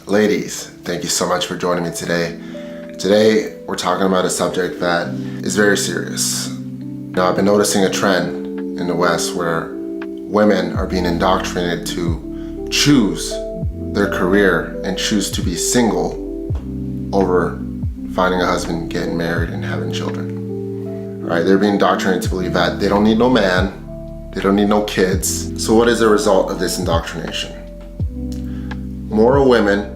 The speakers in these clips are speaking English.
Ladies, thank you so much for joining me today. Today, we're talking about a subject that is very serious. Now, I've been noticing a trend in the West where women are being indoctrinated to choose their career and choose to be single over finding a husband, getting married, and having children. All right, they're being indoctrinated to believe that they don't need no man, they don't need no kids. So what is the result of this indoctrination? More women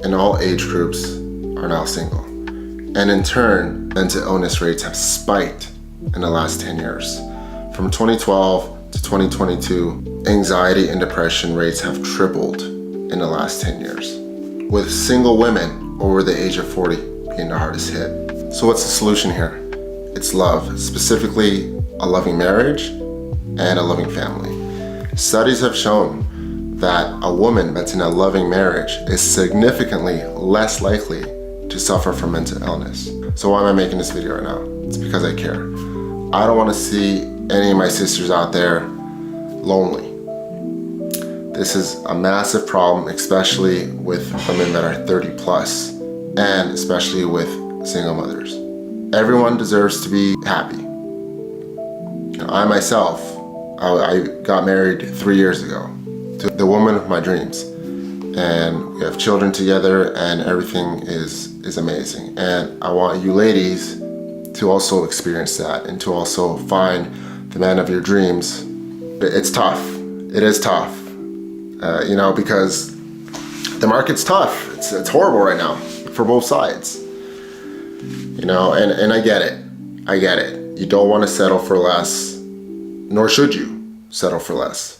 in all age groups are now single. And in turn, mental illness rates have spiked in the last 10 years. From 2012 to 2022, anxiety and depression rates have tripled in the last 10 years, with single women over the age of 40 being the hardest hit. So what's the solution here? It's love, specifically a loving marriage and a loving family. Studies have shown that a woman that's in a loving marriage is significantly less likely to suffer from mental illness. So why am I making this video right now? It's because I care. I don't want to see any of my sisters out there lonely. This is a massive problem, especially with women that are 30 plus, and especially with single mothers. Everyone deserves to be happy. I myself, I got married 3 years ago to the woman of my dreams, and we have children together, and everything is amazing. And I want you ladies to also experience that and to also find the man of your dreams. It's tough. It is tough, because the market's tough. It's horrible right now for both sides. And I get it. I get it. You don't want to settle for less, nor should you settle for less.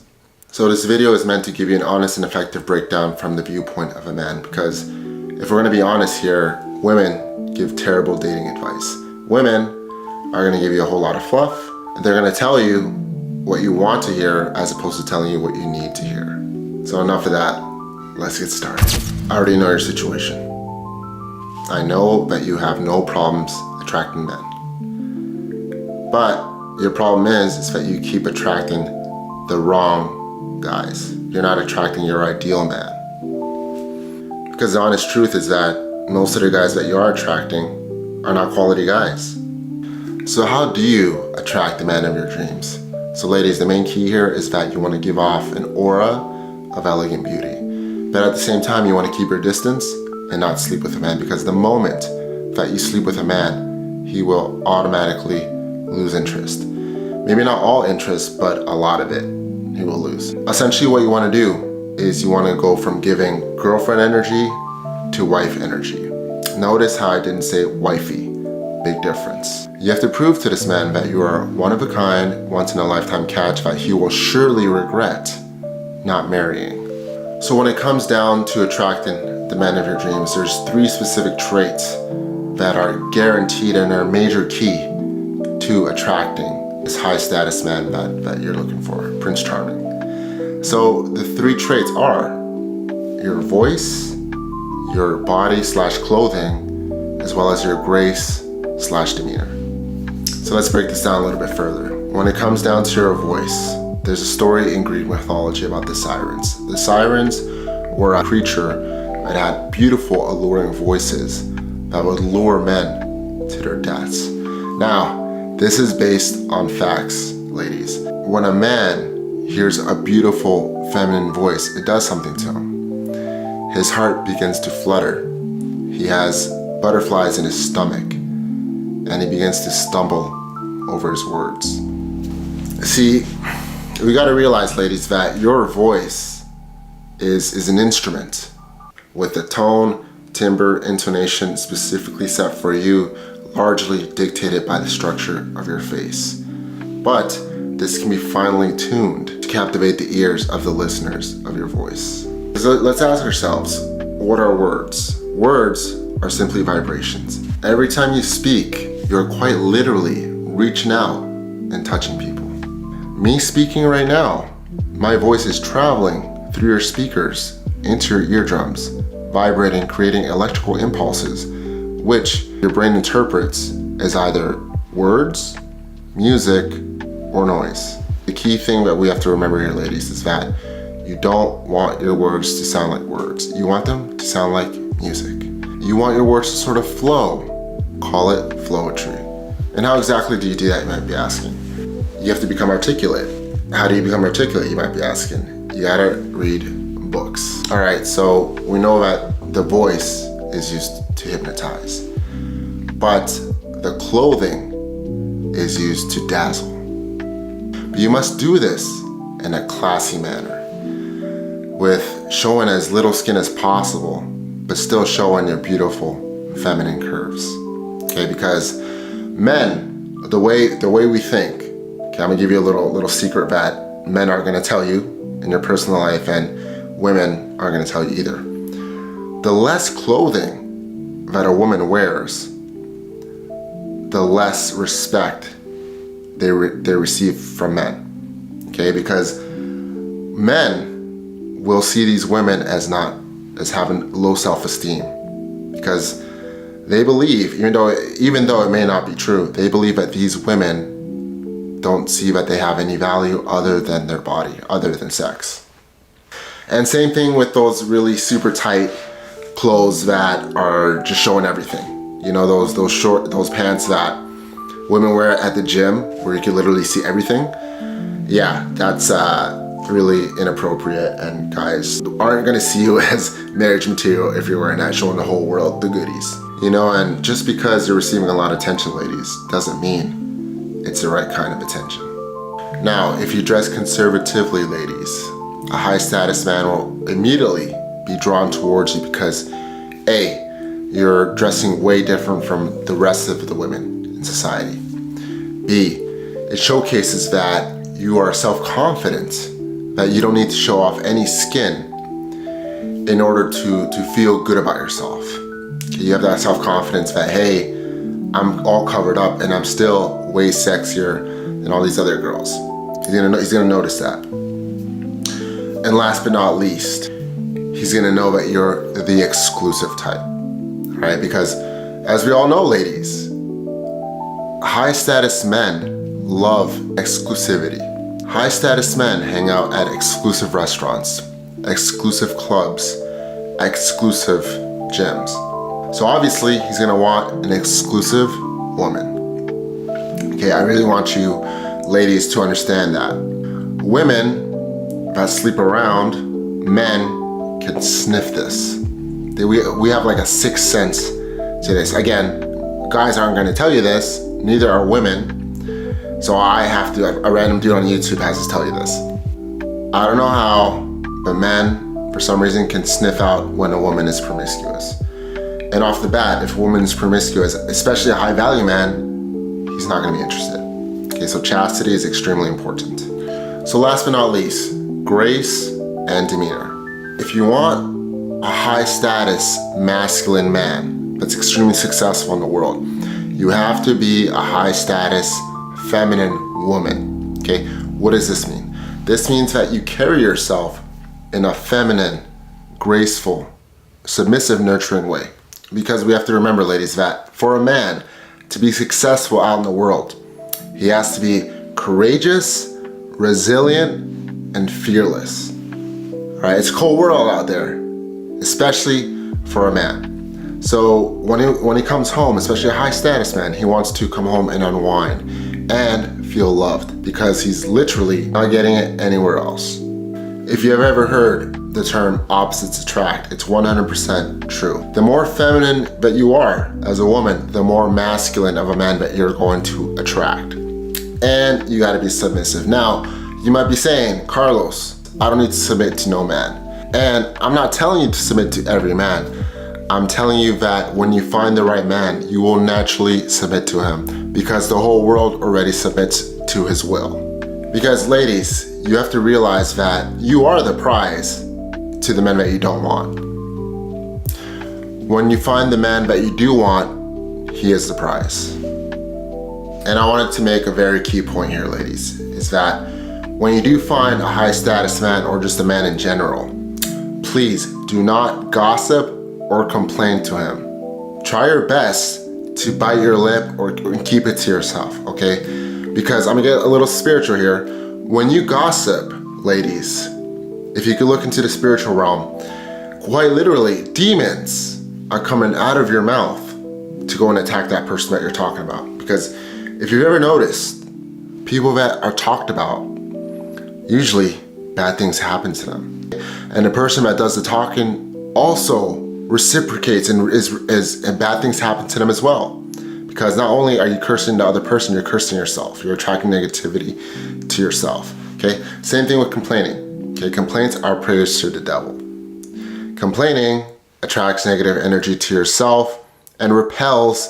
So this video is meant to give you an honest and effective breakdown from the viewpoint of a man, because if we're going to be honest here, women give terrible dating advice. Women are going to give you a whole lot of fluff, and they're going to tell you what you want to hear as opposed to telling you what you need to hear. So enough of that, let's get started. I already know your situation. I know that you have no problems attracting men. But your problem is that you keep attracting the wrong guys. You're not attracting your ideal man. Because the honest truth is that most of the guys that you are attracting are not quality guys. So how do you attract the man of your dreams? So ladies, the main key here is that you want to give off an aura of elegant beauty. But at the same time, you want to keep your distance and not sleep with a man, because the moment that you sleep with a man, he will automatically lose interest. Maybe not all interest, but a lot of it he will lose. Essentially what you want to do is you want to go from giving girlfriend energy to wife energy. Notice how I didn't say wifey. Big difference. You have to prove to this man that you are one of a kind, once in a lifetime catch that he will surely regret not marrying. So when it comes down to attracting the man of your dreams, there's 3 specific traits that are guaranteed and are a major key to attracting this high status man that you're looking for, Prince Charming. So the 3 traits are your voice, your body/clothing, as well as your grace/demeanor. So let's break this down a little bit further. When it comes down to your voice, there's a story in Greek mythology about the sirens. The sirens were a creature that had beautiful, alluring voices that would lure men to their deaths. Now, this is based on facts, ladies. When a man hears a beautiful feminine voice, it does something to him. His heart begins to flutter. He has butterflies in his stomach, and he begins to stumble over his words. See, we gotta realize, ladies, that your voice is an instrument with a tone, timbre, intonation specifically set for you, largely dictated by the structure of your face. But this can be finely tuned to captivate the ears of the listeners of your voice. So let's ask ourselves, what are words? Words are simply vibrations. Every time you speak, you're quite literally reaching out and touching people. Me speaking right now, my voice is traveling through your speakers into your eardrums, vibrating, creating electrical impulses, which your brain interprets as either words, music, or noise. The key thing that we have to remember here, ladies, is that You don't want your words to sound like words. You want them to sound like music. You want your words to sort of flow. Call it flowetry. And how exactly do you do that, you might be asking? You have to become articulate. How do you become articulate, you might be asking? You gotta read books. All right, so we know that the voice is used to hypnotize, but the clothing is used to dazzle. But you must do this in a classy manner, with showing as little skin as possible, but still showing your beautiful feminine curves. Okay, because men, the way we think, okay, I'm gonna give you a little secret that men aren't gonna tell you in your personal life, and women aren't gonna tell you either. The less clothing that a woman wears, the less respect they receive from men. Okay, because men will see these women as having low self-esteem, because they believe, even though it may not be true, they believe that these women don't see that they have any value other than their body, other than sex. And same thing with those really super tight clothes that are just showing everything. You know, those pants that women wear at the gym where you can literally see everything. Yeah, that's really inappropriate, and guys aren't gonna see you as marriage material if you're wearing that, showing the whole world the goodies. You know, and just because you're receiving a lot of attention, ladies, doesn't mean it's the right kind of attention. Now, if you dress conservatively, ladies, a high status man will immediately be drawn towards you because A, you're dressing way different from the rest of the women in society. B, it showcases that you are self-confident, that you don't need to show off any skin in order to feel good about yourself. Okay, you have that self-confidence that, hey, I'm all covered up and I'm still way sexier than all these other girls. He's gonna notice that. And last but not least, he's gonna know that you're the exclusive type, right? Because as we all know, ladies, high status men love exclusivity. High status men hang out at exclusive restaurants, exclusive clubs, exclusive gyms. So obviously he's gonna want an exclusive woman. Okay, I really want you ladies to understand that. Women that sleep around, men can sniff this. We have like a sixth sense to this. Again, guys aren't gonna tell you this, neither are women. So a random dude on YouTube has to tell you this. I don't know how, but men, for some reason, can sniff out when a woman is promiscuous. And off the bat, if a woman is promiscuous, especially a high value man, he's not gonna be interested. Okay, so chastity is extremely important. So last but not least, grace and demeanor. If you want a high status masculine man that's extremely successful in the world, you have to be a high status feminine woman. Okay, what does this mean? This means that you carry yourself in a feminine, graceful, submissive, nurturing way. Because we have to remember, ladies, that for a man to be successful out in the world, he has to be courageous, resilient, and fearless. All right, it's a cold world out there, especially for a man. So when he comes home, especially a high status man, he wants to come home and unwind and feel loved, because he's literally not getting it anywhere else. If you have ever heard the term opposites attract, it's 100% true. The more feminine that you are as a woman, the more masculine of a man that you're going to attract. And you gotta be submissive. Now, you might be saying, Carlos, I don't need to submit to no man. And I'm not telling you to submit to every man. I'm telling you that when you find the right man, you will naturally submit to him, because the whole world already submits to his will. Because ladies, you have to realize that you are the prize to the men that you don't want. When you find the man that you do want, he is the prize. And I wanted to make a very key point here, ladies, is that when you do find a high status man, or just a man in general, please do not gossip or complain to him. Try your best to bite your lip or keep it to yourself, okay? Because I'm gonna get a little spiritual here. When you gossip, ladies, If you could look into the spiritual realm, quite literally, demons are coming out of your mouth to go and attack that person that you're talking about. Because if you've ever noticed, people that are talked about, usually bad things happen to them. And the person that does the talking also reciprocates and and bad things happen to them as well. Because not only are you cursing the other person, you're cursing yourself. You're attracting negativity to yourself. Okay? Same thing with complaining. Okay? Complaints are prayers to the devil. Complaining attracts negative energy to yourself and repels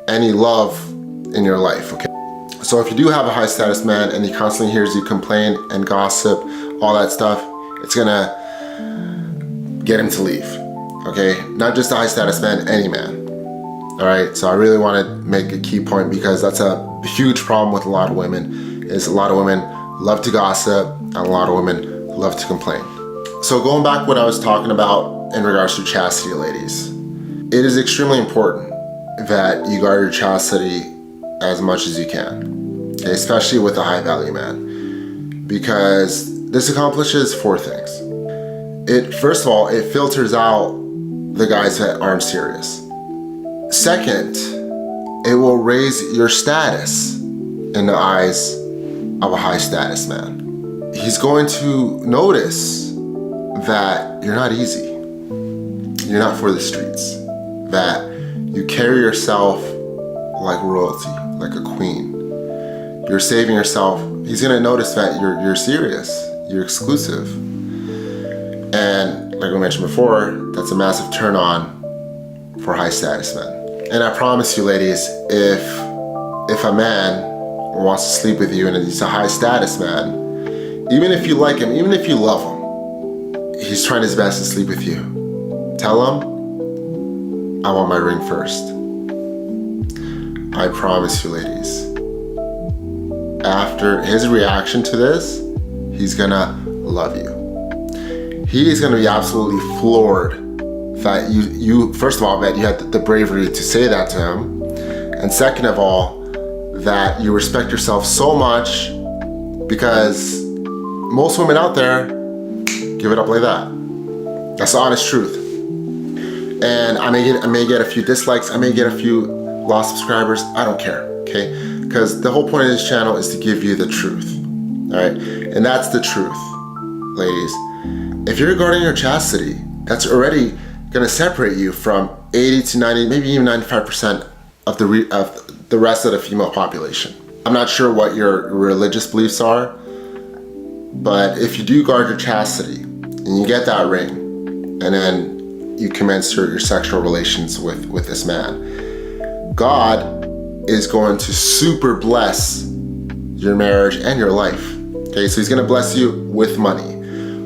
any love in your life. Okay? So if you do have a high status man and he constantly hears you complain and gossip, all that stuff, it's gonna get him to leave. Okay? Not just a high status man, any man. All right, so I really want to make a key point because that's a huge problem with a lot of women, is a lot of women love to gossip and a lot of women love to complain. So going back what I was talking about in regards to chastity, ladies, it is extremely important that you guard your chastity as much as you can, okay, especially with a high value man, because this accomplishes 4 things. First of all, it filters out the guys that aren't serious. Second, it will raise your status in the eyes of a high status man. He's going to notice that you're not easy. You're not for the streets. That you carry yourself like royalty, like a queen. You're saving yourself. He's gonna notice that you're serious, you're exclusive. And like we mentioned before, that's a massive turn on for high status men. And I promise you, ladies, if a man wants to sleep with you and he's a high status man, even if you like him, even if you love him, he's trying his best to sleep with you. Tell him, I want my ring first. I promise you, ladies, after his reaction to this, he's gonna love you. He is gonna be absolutely floored that you first of all, that you had the bravery to say that to him, and second of all, that you respect yourself so much, because most women out there give it up like that. That's the honest truth. And I may get a few dislikes, I may get a few lost subscribers, I don't care, okay? Because the whole point of this channel is to give you the truth, all right? And that's the truth, ladies. If you're guarding your chastity, that's already gonna separate you from 80 to 90, maybe even 95% of the rest of the female population. I'm not sure what your religious beliefs are, but if you do guard your chastity and you get that ring, and then you commence your sexual relations with this man, God is going to super bless your marriage and your life. Okay, so he's gonna bless you with money,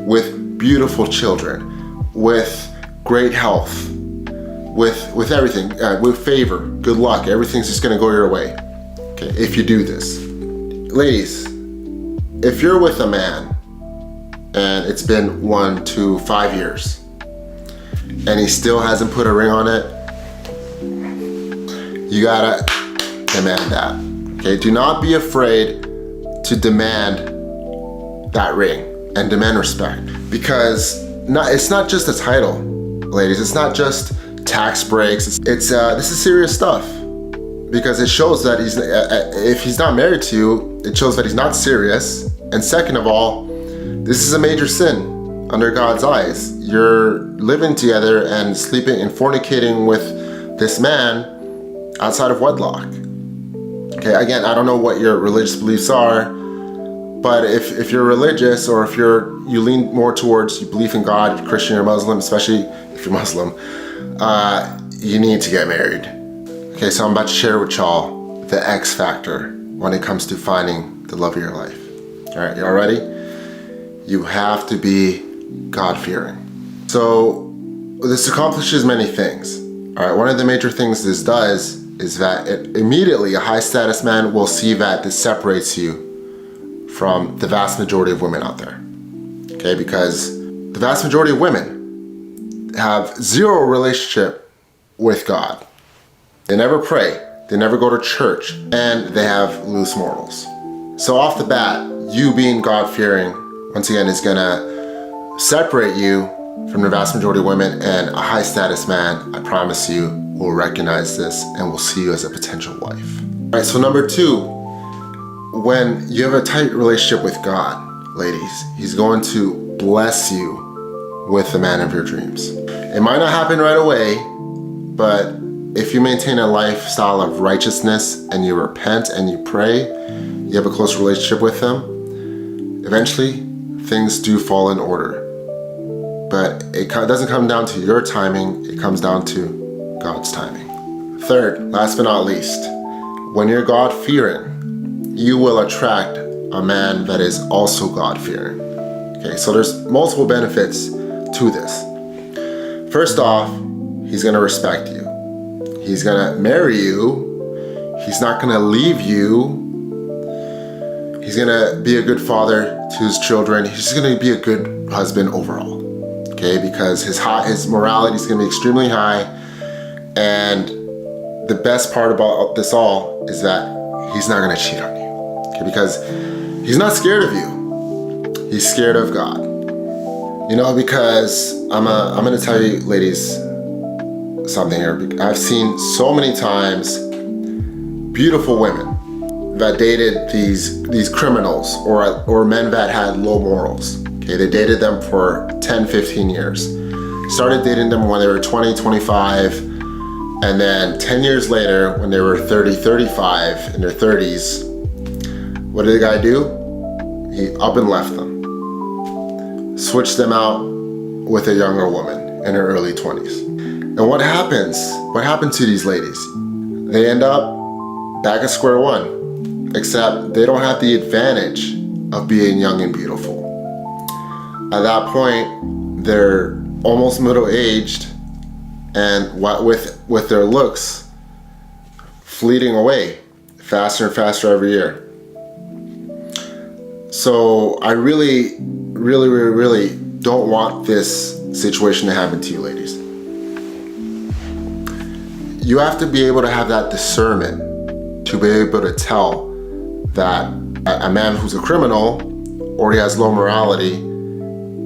with beautiful children, with great health, with everything, with favor, good luck. Everything's just gonna go your way, okay, if you do this. Ladies, if you're with a man and it's been 1 to 5 years and he still hasn't put a ring on it, you gotta demand that, okay? Do not be afraid to demand that ring and demand respect, because it's not just a title, ladies. It's not just tax breaks. This is serious stuff, because it shows that if he's not married to you, it shows that he's not serious. And second of all, this is a major sin under God's eyes. You're living together and sleeping and fornicating with this man outside of wedlock. Okay, again, I don't know what your religious beliefs are, but if you're religious, or if you lean more towards, you believe in God, you're Christian or Muslim, especially if you're Muslim, you need to get married. Okay, so I'm about to share with y'all the X factor when it comes to finding the love of your life. All right, y'all ready? You have to be God-fearing. So this accomplishes many things. All right, one of the major things this does is that immediately a high status man will see that this separates you from the vast majority of women out there. Okay, because the vast majority of women have zero relationship with God. They never pray, they never go to church, and they have loose morals. So off the bat, you being God-fearing, once again, is gonna separate you from the vast majority of women, and a high status man, I promise you, will recognize this and will see you as a potential wife. All right, so number 2, when you have a tight relationship with God, ladies, He's going to bless you with the man of your dreams. It might not happen right away, but if you maintain a lifestyle of righteousness and you repent and you pray, you have a close relationship with Him, eventually things do fall in order. But it doesn't come down to your timing, it comes down to God's timing. Third, last but not least, when you're God-fearing, you will attract a man that is also God-fearing. Okay, so there's multiple benefits to this. First off, he's gonna respect you. He's gonna marry you. He's not gonna leave you. He's gonna be a good father to his children. He's just gonna be a good husband overall. Okay, because his morality is gonna be extremely high, and the best part about this all is that he's not gonna cheat on you. Okay, because he's not scared of you. He's scared of God. You know, because I'm gonna tell you, ladies, something here. I've seen so many times beautiful women that dated these criminals or men that had low morals. Okay, they dated them for 10, 15 years. Started dating them when they were 20, 25, and then 10 years later, when they were 30, 35, in their 30s, what did the guy do? He up and left them. Switched them out with a younger woman in her early 20s. And what happens? What happened to these ladies? They end up back at square one, except they don't have the advantage of being young and beautiful. At that point, they're almost middle-aged, and with their looks fleeting away faster and faster every year. So I really, really, really, really don't want this situation to happen to you, ladies. You have to be able to have that discernment to be able to tell that a man who's a criminal or he has low morality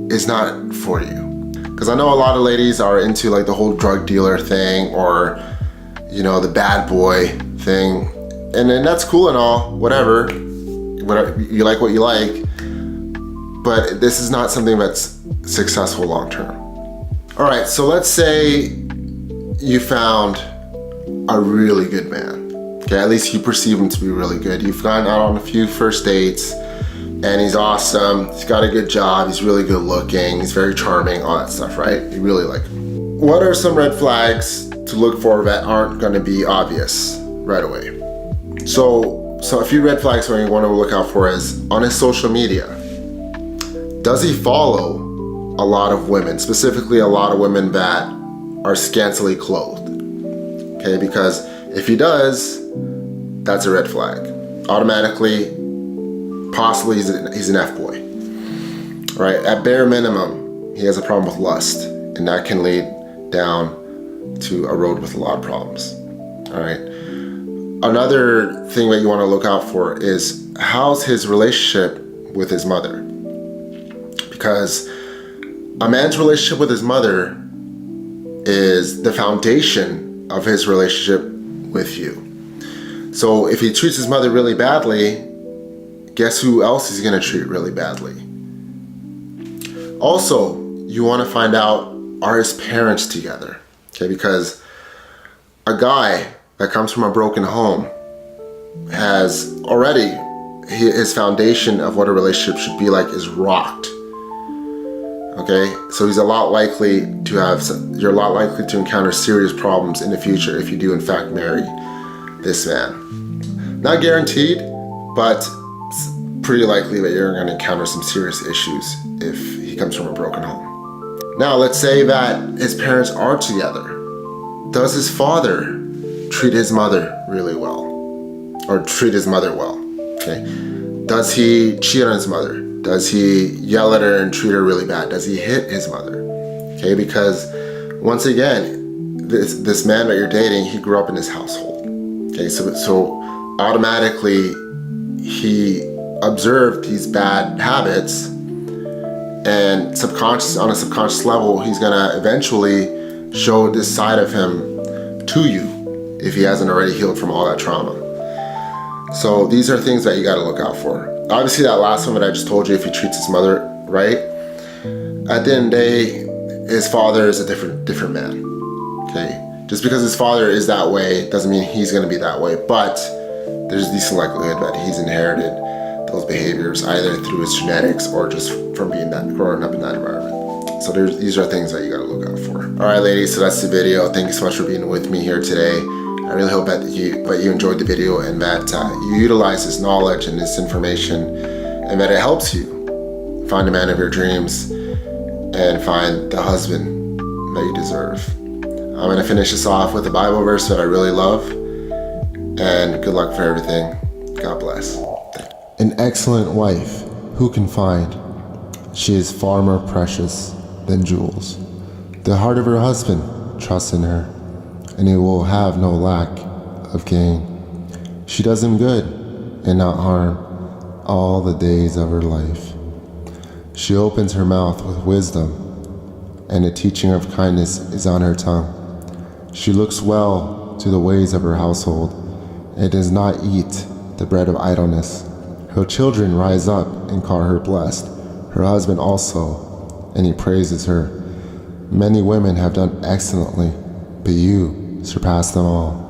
is not for you. Because I know a lot of ladies are into like the whole drug dealer thing, or you know, the bad boy thing, and then that's cool and all, whatever you like, what you like, but this is not something that's successful long term. All right, so let's say you found a really good man. Okay, at least you perceive him to be really good. You've gone out on a few first dates, and he's awesome. He's got a good job. He's really good looking. He's very charming, all that stuff, right? You really like him. What are some red flags to look for that aren't going to be obvious right away? So a few red flags that you want to look out for is on his social media. Does he follow a lot of women, specifically a lot of women that are scantily clothed? Okay, because if he does, that's a red flag. Automatically, possibly he's an F-boy. All right, at bare minimum, he has a problem with lust, and that can lead down to a road with a lot of problems. All right. Another thing that you want to look out for is how's his relationship with his mother? Because a man's relationship with his mother is the foundation of his relationship with you. So if he treats his mother really badly, guess who else he's going to treat really badly? Also, you want to find out, are his parents together? Okay, because a guy that comes from a broken home has already, his foundation of what a relationship should be like is rocked. Okay, so he's a lot likely to have, you're a lot likely to encounter serious problems in the future if you do in fact marry this man. Not guaranteed, but it's pretty likely that you're going to encounter some serious issues if he comes from a broken home. Now, let's say that his parents are together. Does his father treat his mother really well? Or treat his mother well? Okay. Does he cheat on his mother? Does he yell at her and treat her really bad? Does he hit his mother? Okay, because once again, this man that you're dating, he grew up in his household. Okay, so automatically he observed these bad habits, And on a subconscious level, he's gonna eventually show this side of him to you if he hasn't already healed from all that trauma. So these are things that you gotta look out for. Obviously that last one that I just told you, if he treats his mother right, at the end of the day, his father is a different man, okay? Just because his father is that way doesn't mean he's gonna be that way, but there's a decent likelihood that he's inherited those behaviors either through his genetics or just from growing up in that environment. So these are things that you gotta look out for. All right, ladies, so that's the video. Thank you so much for being with me here today. I really hope that you enjoyed the video and that you utilize this knowledge and this information and that it helps you find the man of your dreams and find the husband that you deserve. I'm gonna finish this off with a Bible verse that I really love, and good luck for everything. God bless. An excellent wife, who can find? She is far more precious than jewels. The heart of her husband trusts in her, and he will have no lack of gain. She does him good and not harm all the days of her life. She opens her mouth with wisdom, and the teaching of kindness is on her tongue. She looks well to the ways of her household, and does not eat the bread of idleness. Her children rise up and call her blessed, her husband also, and he praises her. Many women have done excellently, but you surpass them all.